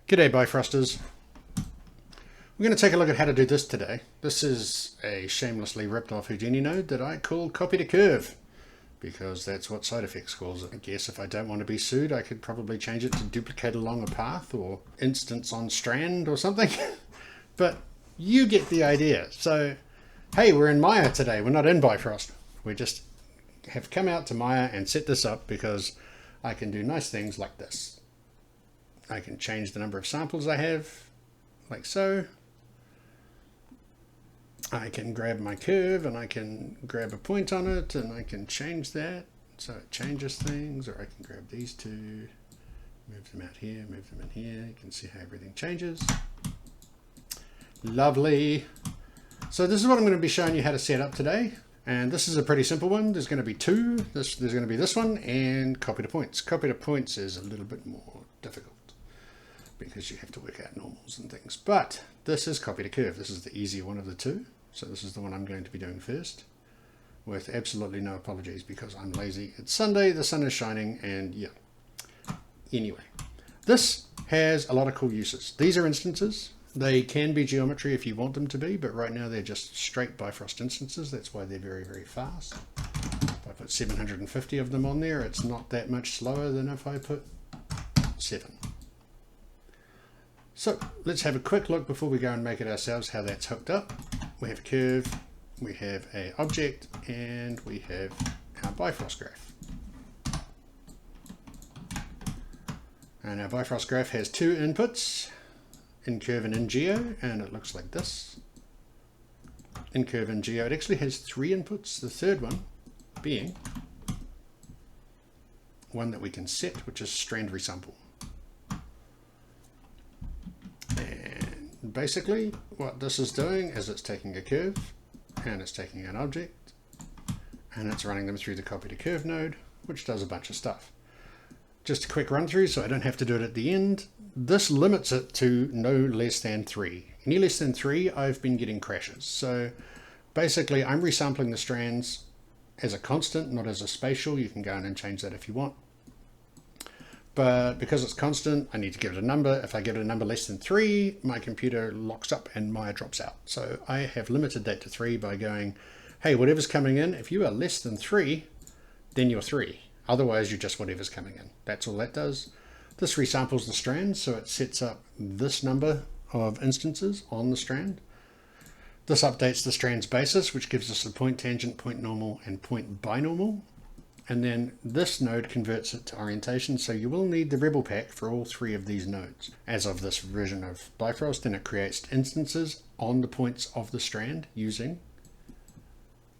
G'day Bifrosters. We're going to take a look at how to do this today. This is a shamelessly ripped off Houdini node that I call copy to curve, because that's what side effects calls it. I guess if I don't want to be sued, I could probably change it to duplicate along a path or instance on strand or something. But you get the idea. So, hey, we're in Maya today. We're not in Bifrost. We just have come out to Maya and set this up because I can do nice things like this. I can change the number of samples I have, like so. I can grab my curve and I can grab a point on it and I can change that so it changes things, or I can grab these two, move them out here, move them in here. You can see how everything changes. Lovely. So this is what I'm going to be showing you how to set up today. And this is a pretty simple one. There's going to be two. There's going to be this one and copy to points. Copy to points is a little bit more difficult because you have to work out normals and things. But this is copy to curve. This is the easier one of the two. So this is the one I'm going to be doing first, with absolutely no apologies because I'm lazy. It's Sunday, the sun is shining, and yeah. Anyway, this has a lot of cool uses. These are instances. They can be geometry if you want them to be, but right now they're just straight Bifrost instances. That's why they're very, very fast. If I put 750 of them on there, it's not that much slower than if I put 7. So let's have a quick look before we go and make it ourselves how that's hooked up. We have a curve, we have an object, and we have our Bifrost graph. And our Bifrost graph has two inputs, in curve and in geo, and it looks like this. In curve and geo, it actually has 3 inputs, the third one being one that we can set, which is strand resample. Basically, what this is doing is it's taking a curve and it's taking an object and it's running them through the copy to curve node, which does a bunch of stuff. Just a quick run through so I don't have to do it at the end. This limits it to no less than 3. Any less than 3, I've been getting crashes. So basically, I'm resampling the strands as a constant, not as a spatial. You can go in and change that if you want. But because it's constant, I need to give it a number. If I give it a number less than 3, my computer locks up and Maya drops out. So I have limited that to 3 by going, hey, whatever's coming in, if you are less than 3, then you're 3. Otherwise, you're just whatever's coming in. That's all that does. This resamples the strand, so it sets up this number of instances on the strand. This updates the strand's basis, which gives us the point tangent, point normal, and point binormal. And then this node converts it to orientation, so you will need the Rebel pack for all 3 of these nodes. As of this version of Bifrost, then it creates instances on the points of the strand using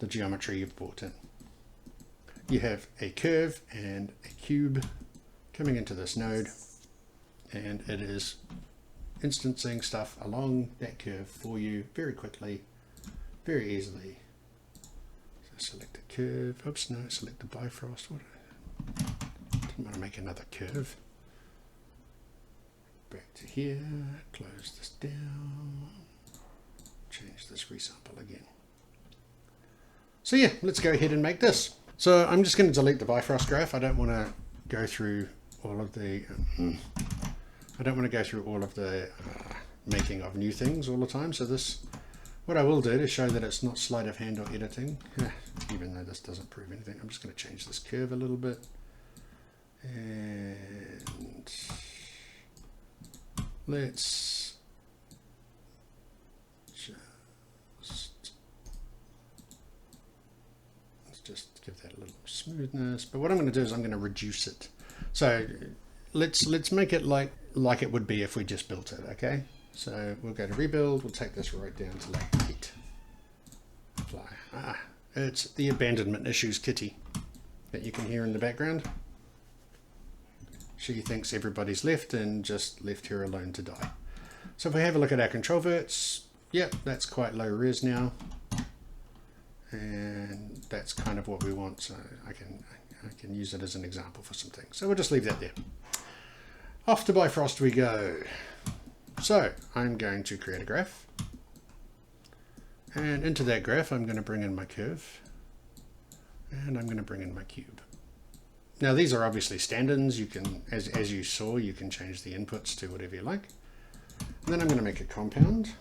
the geometry you've brought in. You have a curve and a cube coming into this node, and it is instancing stuff along that curve for you very quickly, very easily. Select the curve. Oops, no, select the Bifrost. Didn't want to make another curve. Back to here, close this down, change this resample again. So yeah, let's go ahead and make this. So I'm just going to delete the Bifrost graph. I don't want to go through all of the making of new things all the time. So this, what I will do to show that it's not sleight of hand or editing, even though this doesn't prove anything, I'm just going to change this curve a little bit. And let's just give that a little smoothness. But what I'm going to do is I'm going to reduce it. So let's make it like it would be if we just built it, okay? So we'll go to rebuild, we'll take this right down to like 8. Apply. It's the Abandonment Issues kitty that you can hear in the background. She thinks everybody's left and just left her alone to die. So if we have a look at our control verts, yep, that's quite low res now. And that's kind of what we want, so I can use it as an example for some things. So we'll just leave that there. Off to Bifrost we go. So I'm going to create a graph, and into that graph I'm going to bring in my curve, and I'm going to bring in my cube. Now these are obviously stand-ins. You can, as you saw, you can change the inputs to whatever you like. And then I'm going to make a compound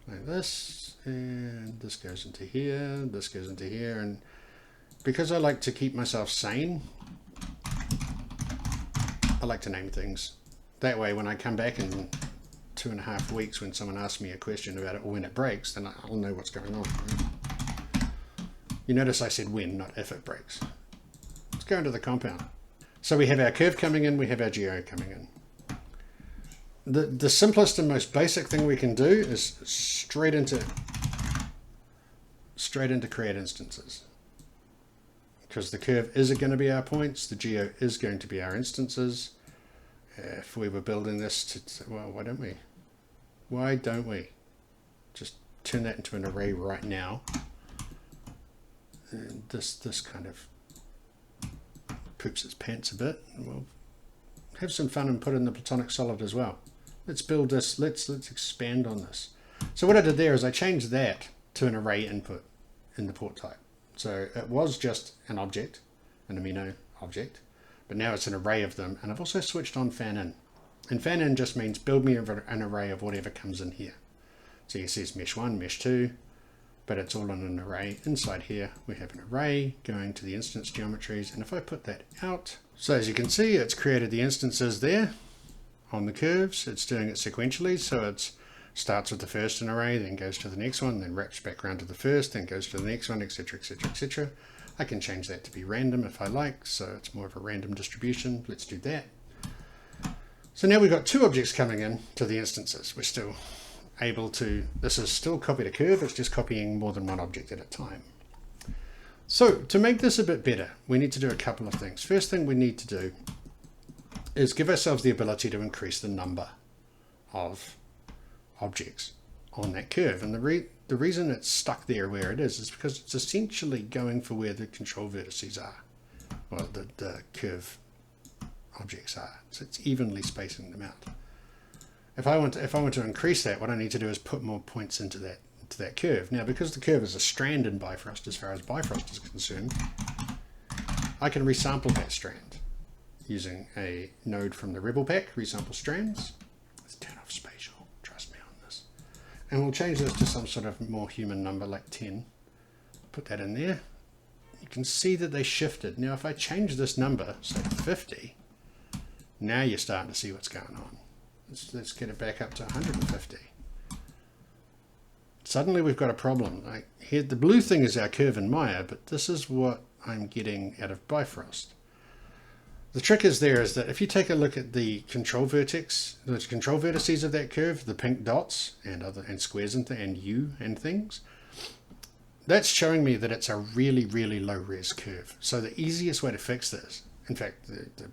like this, and this goes into here, this goes into here, and because I like to keep myself sane, I like to name things. That way when I come back in 2.5 weeks when someone asks me a question about it or when it breaks, then I'll know what's going on. You notice I said when, not if it breaks. Let's go into the compound. So we have our curve coming in, we have our geo coming in. The simplest and most basic thing we can do is straight into create instances. Because the curve is going to be our points, the geo is going to be our instances. If we were building this to, well, why don't we? Why don't we just turn that into an array right now? And this kind of poops its pants a bit. We'll have some fun and put in the platonic solid as well. Let's build this, let's expand on this. So what I did there is I changed that to an array input in the port type. So it was just an object, an amino object, but now it's an array of them. And I've also switched on fan in. And fan in just means build me an array of whatever comes in here. So you see it's mesh 1, mesh 2, but it's all in an array. Inside here we have an array going to the instance geometries, and if I put that out, so as you can see it's created the instances there on the curves. It's doing it sequentially, so it starts with the first in array, then goes to the next one, then wraps back around to the first, then goes to the next one, etc, etc, etc. I can change that to be random if I like, so it's more of a random distribution. Let's do that. So now we've got 2 objects coming in to the instances. We're still able to, this is still copy to curve, it's just copying more than one object at a time. So to make this a bit better, we need to do a couple of things. First thing we need to do is give ourselves the ability to increase the number of objects on that curve. And the reason it's stuck there where it is because it's essentially going for where the control vertices are, well, the curve objects are. So it's evenly spacing them out. If I want to increase that, what I need to do is put more points into that curve. Now, because the curve is a strand in Bifrost, as far as Bifrost is concerned, I can resample that strand using a node from the Rebel pack, resample strands. Let's turn off spatial, trust me on this. And we'll change this to some sort of more human number like 10. Put that in there. You can see that they shifted. Now if I change this number, say 50, now you're starting to see what's going on. Let's get it back up to 150. Suddenly we've got a problem. Like here, the blue thing is our curve in Maya, but this is what I'm getting out of Bifrost. The trick is that if you take a look at the control vertex, the control vertices of that curve, the pink dots and squares and U and things, that's showing me that it's a really, really low res curve. So the easiest way to fix this, in fact, the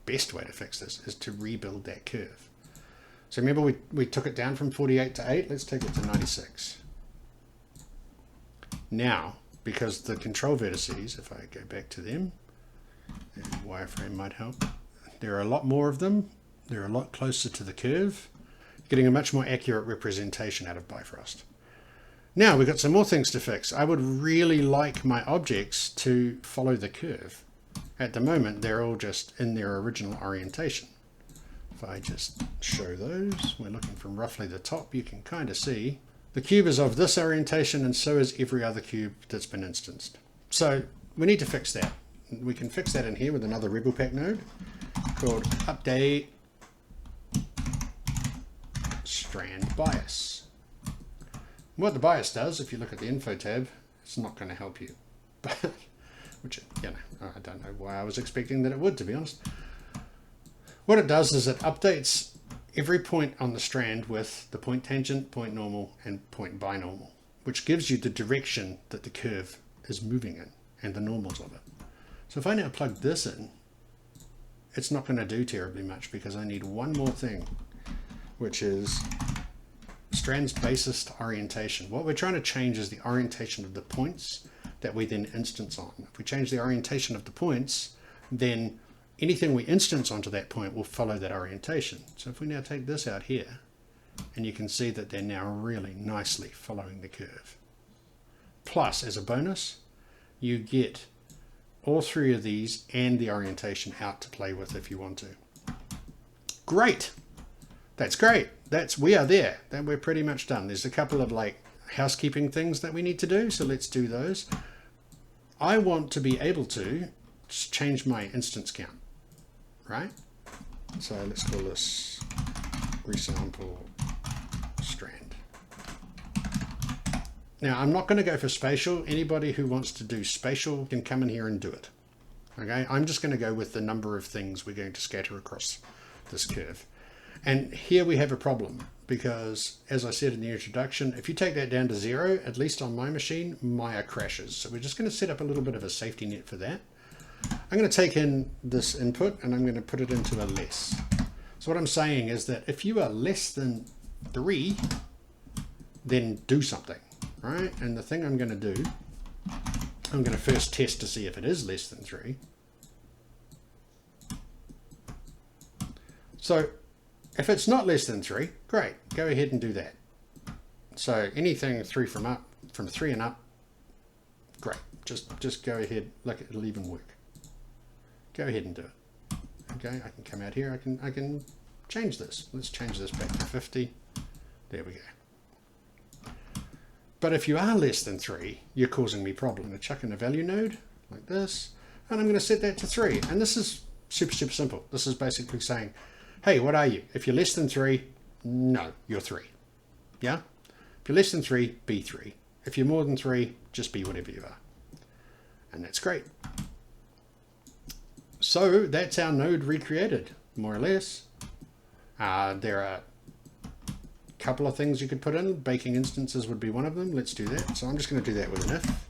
best way to fix this is to rebuild that curve. So remember we took it down from 48 to 8, let's take it to 96. Now, because the control vertices, if I go back to them, and wireframe might help, there are a lot more of them, they're a lot closer to the curve, getting a much more accurate representation out of Bifrost. Now we've got some more things to fix. I would really like my objects to follow the curve. At the moment they're all just in their original orientation. If I just show those, we're looking from roughly the top, you can kind of see the cube is of this orientation and so is every other cube that's been instanced. So we need to fix that. We can fix that in here with another Rebel Pack node called update strand bias. What the bias does, if you look at the info tab, it's not going to help you. But which, you know, I don't know why I was expecting that it would, to be honest. What it does is it updates every point on the strand with the point tangent, point normal, and point binormal, which gives you the direction that the curve is moving in and the normals of it. So if I now plug this in, it's not going to do terribly much because I need one more thing, which is strand's basis orientation. What we're trying to change is the orientation of the points that we then instance on. If we change the orientation of the points, then anything we instance onto that point will follow that orientation. So if we now take this out here, and you can see that they're now really nicely following the curve. Plus, as a bonus, you get all three of these and the orientation out to play with if you want to. Great. That's great. We are there. Then we're pretty much done. There's a couple of like housekeeping things that we need to do, so let's do those. I want to be able to change my instance count, right? So let's call this resample strand. Now I'm not going to go for spatial. Anybody who wants to do spatial can come in here and do it. Okay, I'm just going to go with the number of things we're going to scatter across this curve. And here we have a problem because, as I said in the introduction, if you take that down to 0, at least on my machine, Maya crashes. So we're just going to set up a little bit of a safety net for that. I'm going to take in this input and I'm going to put it into a less. So what I'm saying is that if you are less than 3, then do something, right? And the thing I'm going to do, I'm going to first test to see if it is less than 3. So if it's not less than 3, great, go ahead and do that. So anything 3 from 3 and up, great. Just go ahead, look, it'll even work. Go ahead and do it. Okay, I can come out here, I can change this. Let's change this back to 50. There we go. But if you are less than 3, you're causing me problem. I'm going to chuck in a value node like this, and I'm going to set that to 3. And this is super simple. This is basically saying, hey, what are you? If you're less than 3, no, you're 3. Yeah? If you're less than 3, be 3. If you're more than 3, just be whatever you are. And that's great. So that's our node recreated, more or less. There are a couple of things you could put in. Baking instances would be one of them. Let's do that. So I'm just going to do that with an if.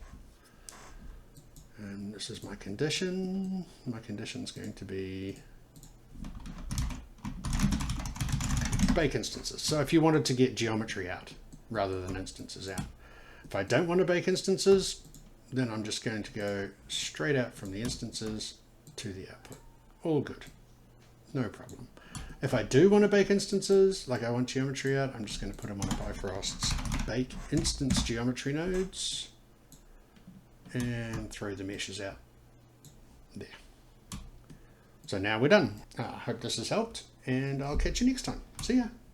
And this is my condition. My condition is going to be bake instances. So if you wanted to get geometry out rather than instances out. If I don't want to bake instances, then I'm just going to go straight out from the instances to the output. All good. No problem. If I do want to bake instances, like I want geometry out, I'm just going to put them on a Bifrost's bake instance geometry nodes and throw the meshes out there. So now we're done. I hope this has helped, and I'll catch you next time. See ya.